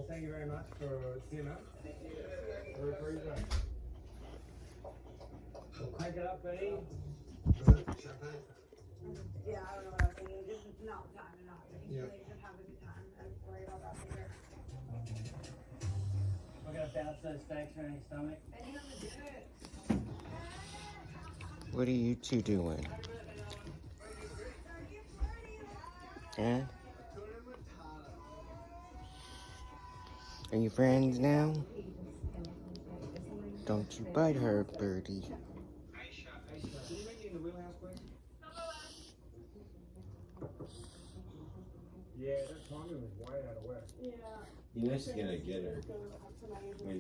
Well, thank you very much for seeing us. We're very good. We'll crank it up, Benny. Champagne. Yeah, I don't know what I was thinking. Just not time to not drink. Yeah. Like, just have a good time and worry about that later. We're gonna bounce those steaks around your stomach. Benny on the dirt. What are you two doing? Dad? Are you friends now? Don't you bite her, Birdie. Can you make it in the wheelhouse, please? Yeah, that timing was way out of whack. Yeah. He knows he's gonna get her. Go up to my When